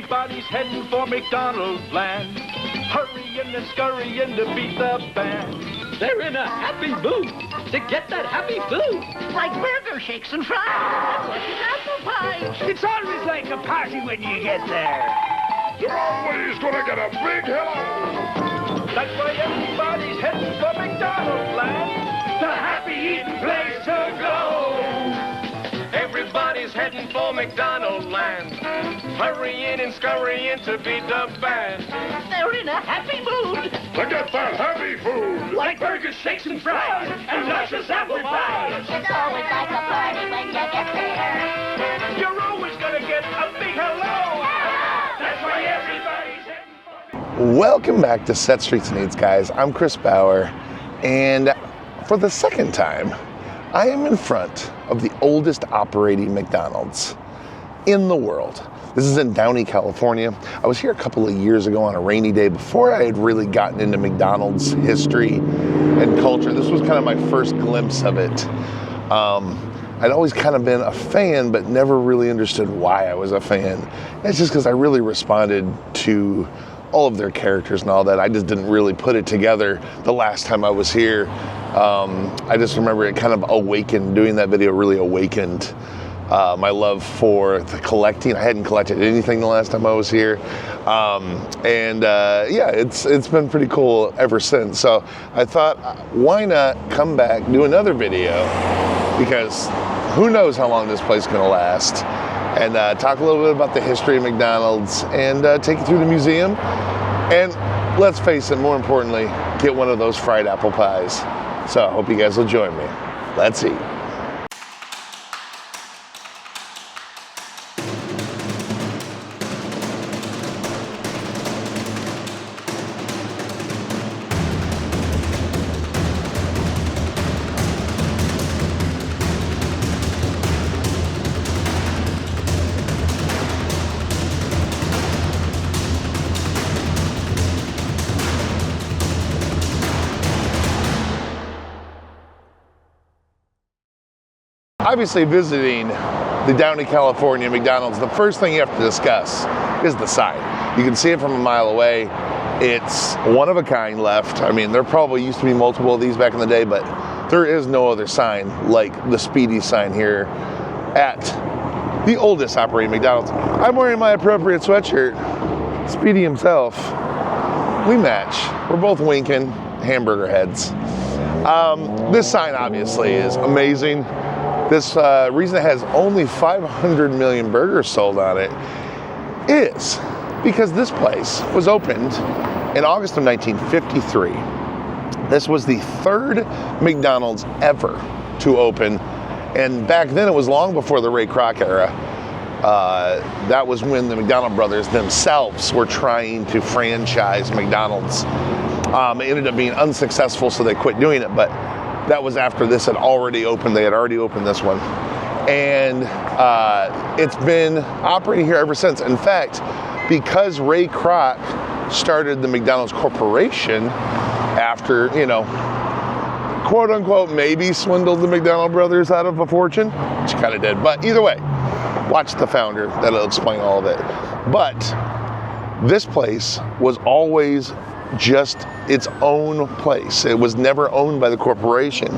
Everybody's heading for McDonald's land, hurrying and scurrying to beat the band. They're in a happy mood to get that happy food. Like burger shakes and fries, and luscious apple pie. It's always like a party when you get there. You're always gonna get a big hello. That's why everybody's heading for McDonald's land, The happy eating place to go. everybody's heading for McDonald's land, hurrying and scurrying to beat the band. They're in a happy mood. To get that happy food. Like burgers, shakes, and fries, and luscious apple pies. It's always like a party when you get there. You're always gonna get a big hello. That's why everybody's heading for Welcome back to Set Streets and Eats, guys. I'm Chris Bauer, and for the second time, I am in front of the oldest operating McDonald's in the world. This is in Downey, California. I was here a couple of years ago on a rainy day before I had really gotten into McDonald's history and culture. This was kind of my first glimpse of it. I'd always kind of been a fan, but never really understood why I was a fan. It's just because I really responded to all of their characters and all that. I just didn't really put it together the last time I was here. I just remember it kind of awakened, doing that video really awakened my love for the collecting. I hadn't collected anything the last time I was here. Yeah, it's been pretty cool ever since. So I thought, why not come back, do another video, because who knows how long this place is gonna last, and talk a little bit about the history of McDonald's, and take you through the museum, and let's face it, more importantly, get one of those fried apple pies. So I hope you guys will join me. Let's eat. Obviously, visiting the Downey, California McDonald's, the first thing you have to discuss is the sign. You can see it from a mile away. It's one of a kind left. I mean, there probably used to be multiple of these back in the day, but there is no other sign like the Speedy sign here at the oldest operating McDonald's. I'm wearing my appropriate sweatshirt. Speedy himself, we match. We're both winking hamburger heads. This sign obviously is amazing. This reason it has only 500 million burgers sold on it is because this place was opened in August of 1953. This was the third McDonald's ever to open, and back then it was long before the Ray Kroc era. That was when the McDonald brothers themselves were trying to franchise McDonald's. It ended up being unsuccessful, so they quit doing it, but that was after this had already opened. They had already opened this one. And it's been operating here ever since. In fact, because Ray Kroc started the McDonald's Corporation after, you know, quote unquote, maybe swindled the McDonald brothers out of a fortune, which he kind of did. But either way, watch the founder, that'll explain all of it. But this place was always just its own place. It was never owned by the corporation.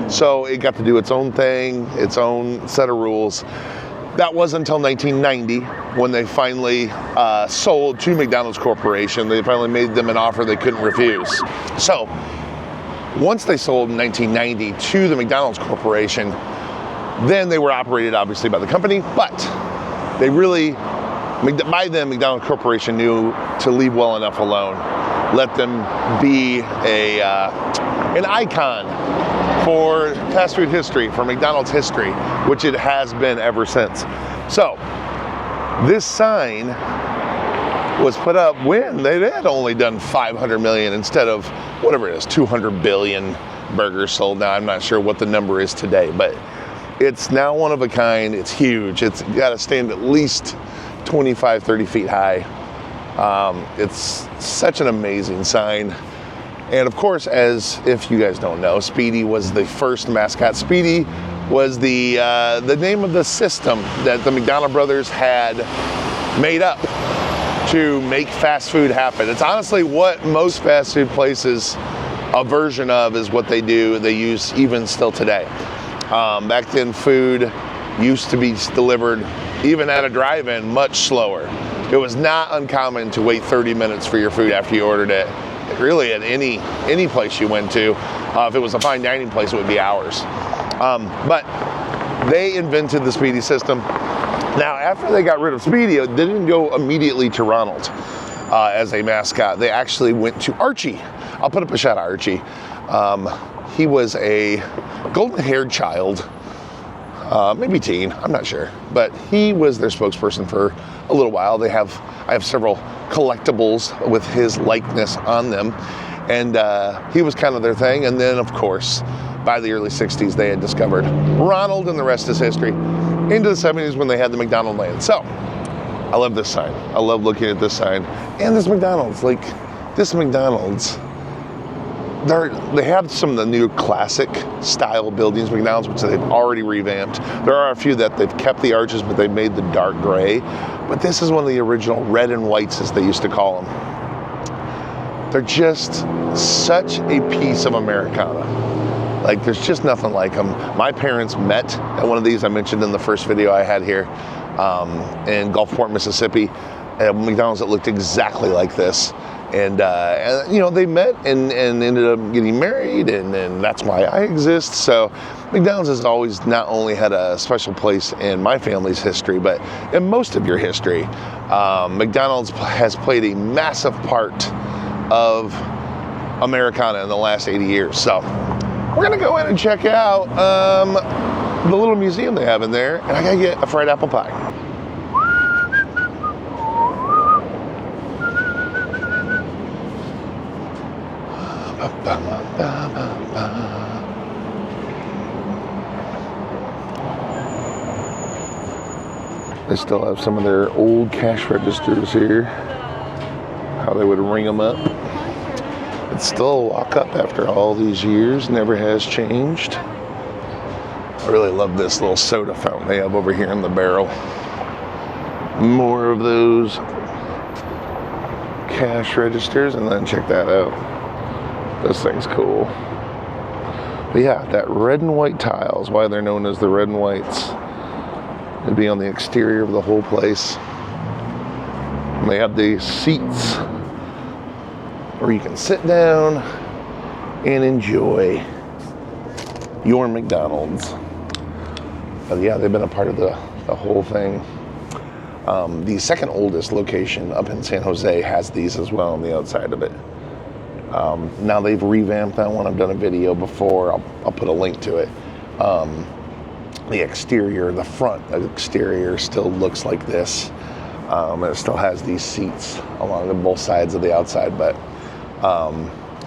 So it got to do its own thing, its own set of rules. That was until 1990 when they finally sold to McDonald's Corporation. They finally made them an offer they couldn't refuse. So once they sold in 1990 to the McDonald's Corporation, then they were operated obviously by the company, but they really, by then McDonald's Corporation knew to leave well enough alone. Let them be an icon for fast food history, for McDonald's history, which it has been ever since. So this sign was put up when they had only done 500 million instead of whatever it is, 200 billion burgers sold. Now I'm not sure what the number is today, but it's now one of a kind. It's huge. It's got to stand at least 25, 30 feet high. It's such an amazing sign. And of course, as if you guys don't know, Speedy was the first mascot. Speedy was the name of the system that the McDonald brothers had made up to make fast food happen. It's honestly what most fast food places, a version of is what they do, they use even still today. Back then, food used to be delivered, even at a drive-in, much slower. It was not uncommon to wait 30 minutes for your food after you ordered it. Really, at any place you went to. If it was a fine dining place, it would be hours. But they invented the Speedy system. Now, after they got rid of Speedy, they didn't go immediately to Ronald as a mascot. They actually went to Archie. I'll put up a shot of Archie. He was a golden-haired child, maybe teen, I'm not sure. But he was their spokesperson for a little while. I have several collectibles with his likeness on them. And he was kind of their thing. And then, of course, by the early 60s, they had discovered Ronald, and the rest is history. Into the 70s when they had the McDonald's land. So, I love this sign. I love looking at this sign. And this McDonald's, like, this McDonald's, they have some of the new classic style buildings, McDonald's, which they've already revamped. There are a few that they've kept the arches, but they've made the dark gray. But this is one of the original red and whites, as they used to call them. They're just such a piece of Americana. Like, there's just nothing like them. My parents met at one of these I mentioned in the first video I had here in Gulfport, Mississippi, at a McDonald's that looked exactly like this. And you know, they met and ended up getting married, and that's why I exist. So McDonald's has always not only had a special place in my family's history, but in most of your history. McDonald's has played a massive part of Americana in the last 80 years. So we're gonna go in and check out the little museum they have in there, and I gotta get a fried apple pie. They still have some of their old cash registers here, how they would ring them up. It's still a walk up after all these years, never has changed. I really love this little soda fountain they have over here in the barrel. More of those cash registers, and then check that out. This thing's cool. But yeah, that red and white tiles, why they're known as the red and whites. It'd be on the exterior of the whole place. And they have the seats where you can sit down and enjoy your McDonald's. But yeah, they've been a part of the whole thing. The second oldest location up in San Jose has these as well on the outside of it. Now they've revamped that one. I've done a video before. I'll put a link to it. The exterior, the front exterior still looks like this. It still has these seats along both sides of the outside, but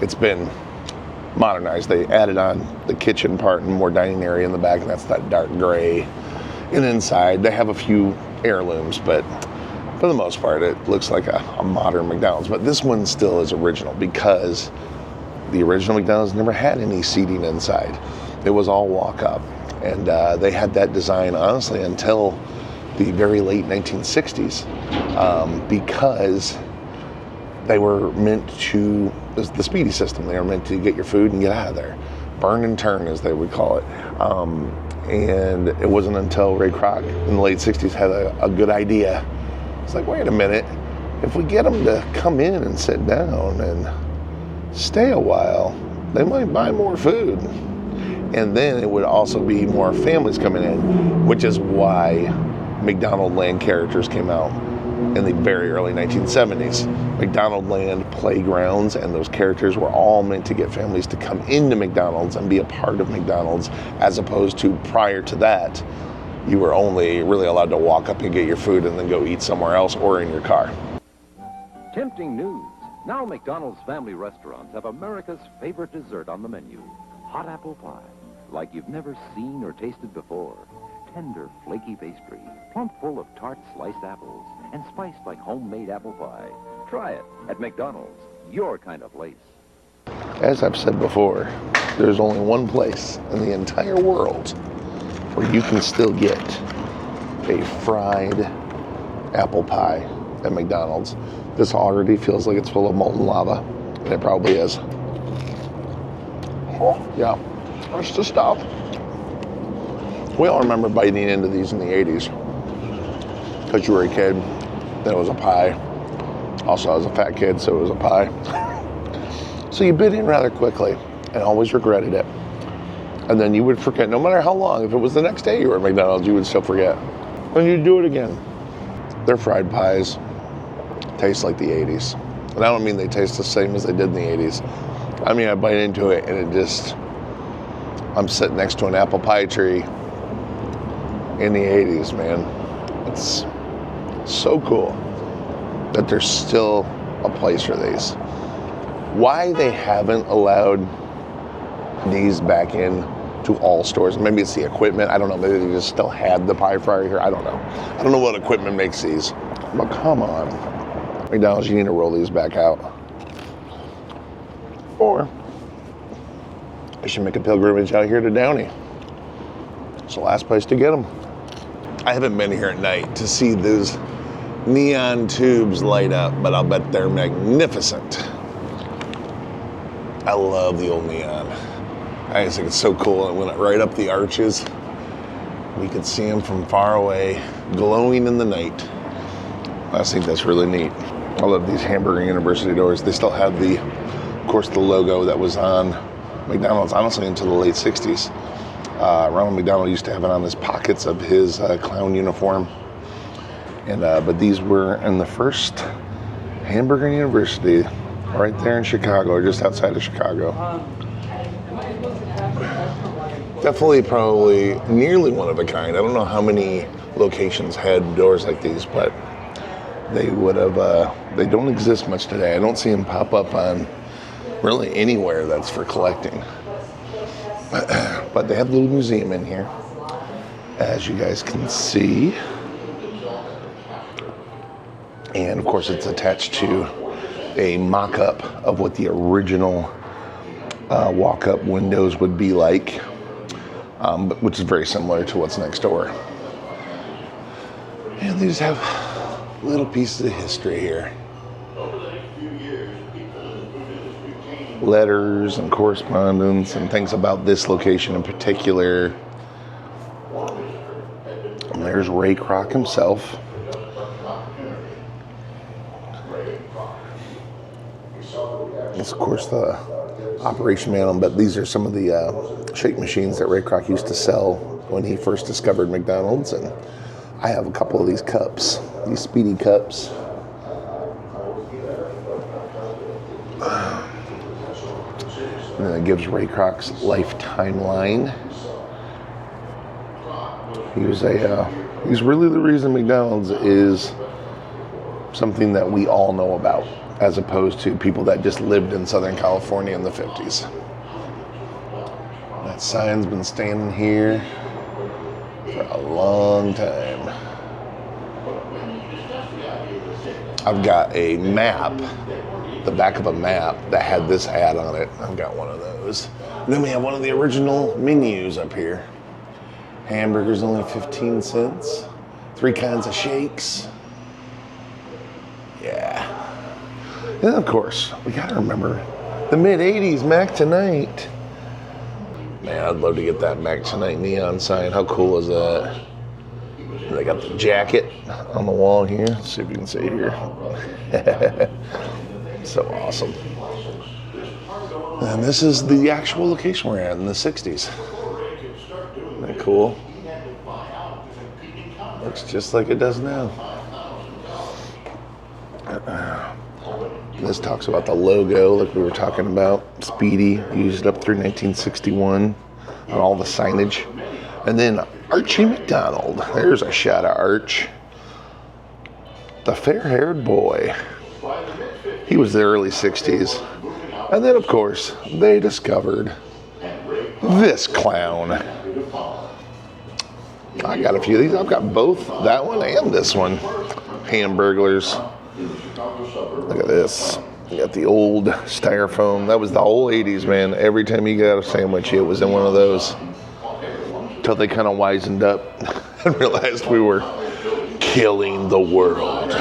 it's been modernized. They added on the kitchen part and more dining area in the back, and that's that dark gray. And inside, they have a few heirlooms, but for the most part, it looks like a modern McDonald's. But this one still is original because the original McDonald's never had any seating inside. It was all walk up. And they had that design, honestly, until the very late 1960s because they were meant to, the Speedy system, they were meant to get your food and get out of there. Burn and turn, as they would call it. And it wasn't until Ray Kroc in the late 60s had a good idea. It's like, wait a minute, if we get them to come in and sit down and stay a while, they might buy more food. And then it would also be more families coming in, which is why McDonald Land characters came out in the very early 1970s. McDonald Land playgrounds and those characters were all meant to get families to come into McDonald's and be a part of McDonald's, as opposed to prior to that, you were only really allowed to walk up and get your food and then go eat somewhere else or in your car. Tempting news. Now McDonald's family restaurants have America's favorite dessert on the menu. Hot apple pie, like you've never seen or tasted before. Tender, flaky pastry, plump full of tart sliced apples, and spiced like homemade apple pie. Try it at McDonald's, your kind of place. As I've said before, there's only one place in the entire world where you can still get a fried apple pie at McDonald's. This already feels like it's full of molten lava, and it probably is. Oh, yeah, that's the stuff. We all remember biting into these in the 80s because you were a kid, then it was a pie. Also, I was a fat kid, so it was a pie. So you bit in rather quickly and always regretted it. And then you would forget, no matter how long, if it was the next day you were at McDonald's, you would still forget. And you'd do it again. Their fried pies taste like the 80s. And I don't mean they taste the same as they did in the 80s. I mean, I bite into it and it just, I'm sitting next to an apple pie tree in the 80s, man. It's so cool that there's still a place for these. Why they haven't allowed these back in to all stores, maybe it's the equipment, I don't know, maybe they just still had the pie fryer here, I don't know. I don't know what equipment makes these, but come on. McDonald's, you need to roll these back out. Or I should make a pilgrimage out here to Downey. It's the last place to get them. I haven't been here at night to see those neon tubes light up, but I'll bet they're magnificent. I love the old neon. I just think it's so cool. And when it right up the arches, we could see them from far away, glowing in the night. I just think that's really neat. I love these Hamburger University doors. They still have the, of course, the logo that was on McDonald's, honestly, into the late 60s. Ronald McDonald used to have it on his pockets of his clown uniform. And but these were in the first Hamburger University, right there in Chicago, or just outside of Chicago. Definitely, probably, nearly one of a kind. I don't know how many locations had doors like these, but they would have, they don't exist much today. I don't see them pop up on really anywhere that's for collecting. But they have a little museum in here, as you guys can see. And of course it's attached to a mock-up of what the original walk-up windows would be like, which is very similar to what's next door. And they just have little pieces of history here. Letters and correspondence and things about this location in particular. And there's Ray Kroc himself. It's, of course, the operation manual, but these are some of the shake machines that Ray Kroc used to sell when he first discovered McDonald's. And I have a couple of these cups, these Speedy cups. And then it gives Ray Kroc's life timeline. He's really the reason McDonald's is something that we all know about, as opposed to people that just lived in Southern California in the 50s. That sign's been standing here for a long time. I've got a map, the back of a map that had this ad on it. I've got one of those. And then we have one of the original menus up here. Hamburgers only 15 cents. 3 kinds of shakes. Yeah. And of course, we gotta remember the mid-80s Mac Tonight. Man, I'd love to get that Mac Tonight neon sign. How cool is that? And they got the jacket on the wall here. Let's see if you can see here. So awesome. And this is the actual location we're at in the 60s. Isn't that cool? Looks just like it does now. This talks about the logo, like we were talking about. Speedy, used up through 1961 on all the signage. And then Archie McDonald. There's a shot of Arch. The fair-haired boy. He was the early 60s. And then, of course, they discovered this clown. I got a few of these. I've got both that one and this one. Hamburglers. Look at this. You got the old styrofoam. That was the whole 80s, man. Every time you got a sandwich, it was in one of those. Until they kind of wisened up and realized we were killing the world.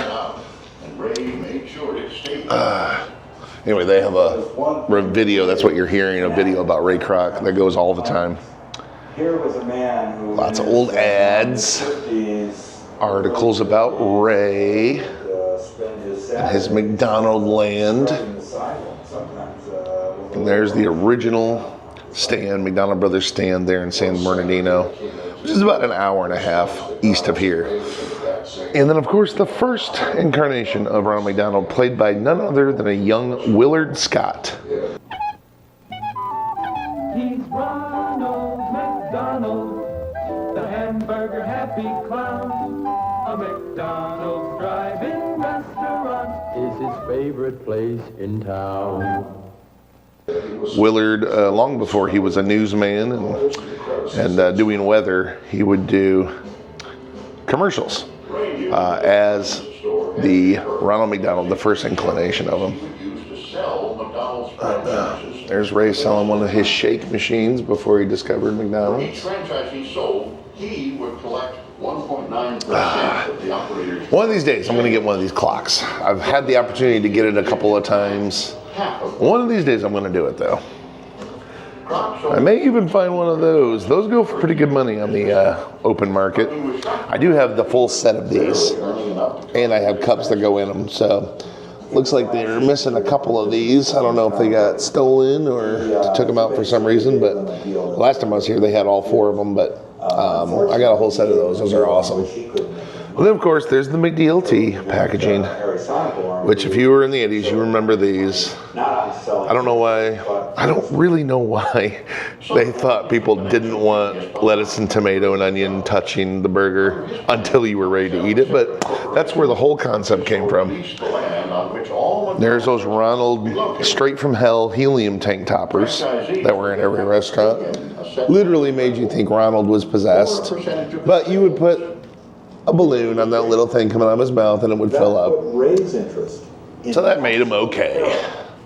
Anyway, they have a video. That's what you're hearing, a video about Ray Kroc that goes all the time. Here was a man who lots of old ads, articles about Ray and his McDonald land. And there's the original stand, McDonald Brothers stand there in San Bernardino, which is about an hour and a half east of here. And then, of course, the first incarnation of Ronald McDonald, played by none other than a young Willard Scott. He's Ronald McDonald, the hamburger happy clown. A McDonald's drive-in restaurant is his favorite place in town. Willard, long before he was a newsman and doing weather, he would do commercials as the Ronald McDonald, the first inclination of him. There's Ray selling one of his shake machines before he discovered McDonald's. Each franchise he sold, he would collect 1.9% of the operator's. One of these days, I'm going to get one of these clocks. I've had the opportunity to get it a couple of times. One of these days, I'm going to do it, though. I may even find one of those. Those go for pretty good money on the open market. I do have the full set of these, and I have cups that go in them, so looks like they're missing a couple of these. I don't know if they got stolen or took them out for some reason, but last time I was here, they had all four of them, but I got a whole set of those. Those are awesome. And then, of course, there's the McDLT packaging, which if you were in the 80s, you remember these. I don't know why. I don't really know why they thought people didn't want lettuce and tomato and onion touching the burger until you were ready to eat it, but that's where the whole concept came from. There's those Ronald straight from hell helium tank toppers that were in every restaurant. Literally made you think Ronald was possessed, but you would put a balloon on that little thing coming out of his mouth and it would fill up. So that made him okay.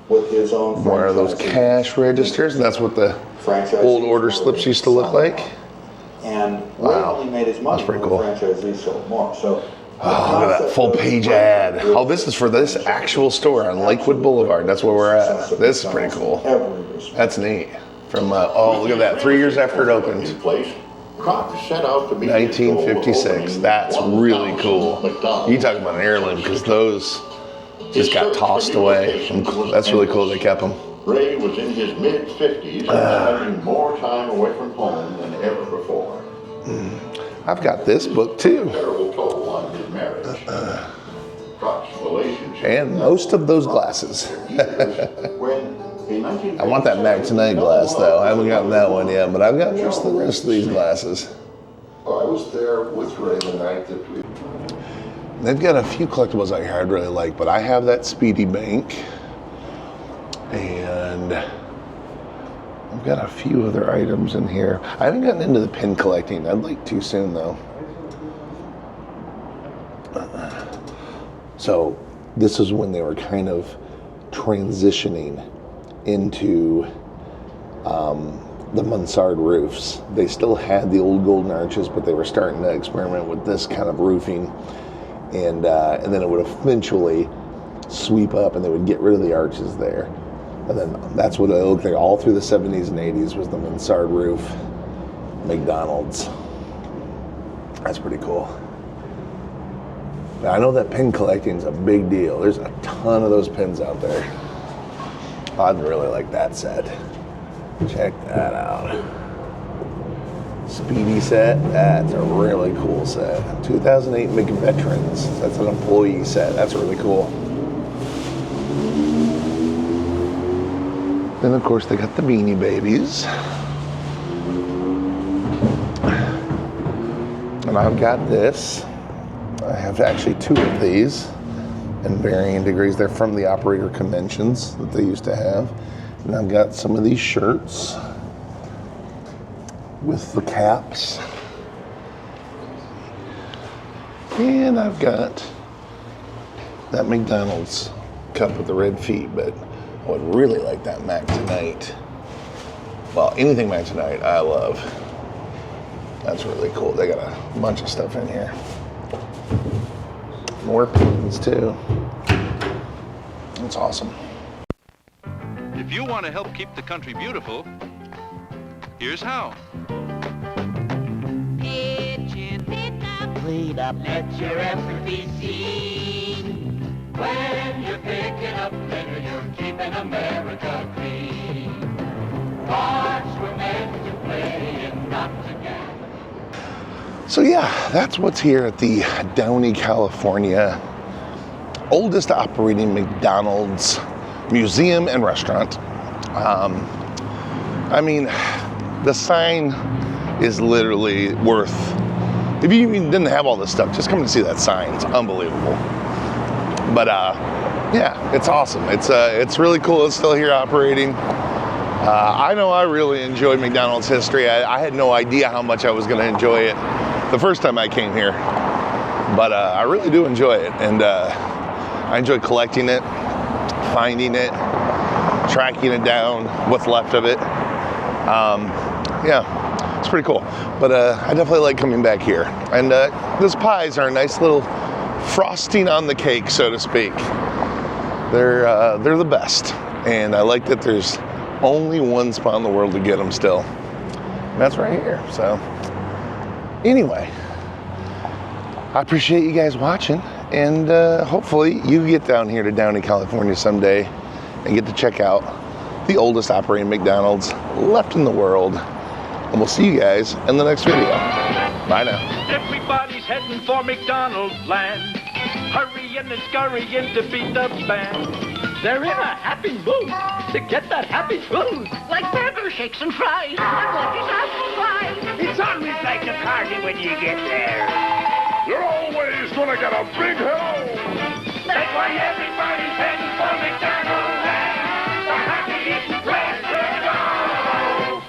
More of those cash registers, and that's what the old order slips used to look like. Wow, that's pretty cool. Oh, look at that full page ad. Oh, this is for this actual store on Lakewood Boulevard. That's where we're at. This is pretty cool. That's neat. From, oh, look at that, 3 years after it opened. 1956. That's really cool. You talk about an heirloom, because those just got tossed away. That's really cool they kept them. Ray was in his mid-50s and spending more time away from home than ever before. I've got this book too. Terrible toll on his marriage. And most of those glasses. I want that Mac Tonight glass though. I haven't gotten that one yet, but I've got most of the rest of these glasses. I was there with Ray the night that we... They've got a few collectibles out here I'd really like, but I have that Speedy Bank, and I've got a few other items in here. I haven't gotten into the pin collecting. I'd like to soon though. So this is when they were kind of transitioning into the mansard roofs. They still had the old golden arches, but they were starting to experiment with this kind of roofing, and then it would eventually sweep up and they would get rid of the arches there. And then that's what it looked like all through the 70s and 80s, was the mansard roof McDonald's. That's pretty cool. Now, I know that pin collecting is a big deal. There's a ton of those pins out there. I'd really like that set. Check that out. Speedy set. That's a really cool set. 2008 McVeterans. That's an employee set. That's really cool. Then, of course, they got the Beanie Babies. And I've got this. I have actually two of these in varying degrees. They're from the operator conventions that they used to have. And I've got some of these shirts with the caps. And I've got that McDonald's cup with the red feet, but I would really like that Mac Tonight. Well, anything Mac Tonight, I love. That's really cool. They got a bunch of stuff in here. More pins too. It's awesome. If you want to help keep the country beautiful, here's how. Clean up, let your effort be seen. When you're picking up litter, you're keeping America clean. Parks were meant to play and not to gamble. So yeah, that's what's here at the Downey, California, oldest operating McDonald's museum and restaurant. I mean, the sign is literally worth, if you even didn't have all this stuff, just come and see that sign. It's unbelievable. But yeah, it's awesome. It's really cool. It's still here operating. I know I really enjoyed McDonald's history. I had no idea how much I was going to enjoy it the first time I came here. But I really do enjoy it. And I enjoy collecting it, finding it, tracking it down, what's left of it. Yeah. It's pretty cool, but I definitely like coming back here. And those pies are a nice little frosting on the cake, so to speak. They're the best, and I like that there's only one spot in the world to get them still. And that's right here. So anyway, I appreciate you guys watching, and hopefully you get down here to Downey, California someday and get to check out the oldest operating McDonald's left in the world. And we'll see you guys in the next video. Bye now. Everybody's heading for McDonald's land. Hurrying and scurrying to beat the band. They're in a happy mood to get that happy food. Like burger, shakes, and fries. And Lucky's apple pie. It's always like a party when you get there. You're always gonna get a big hello.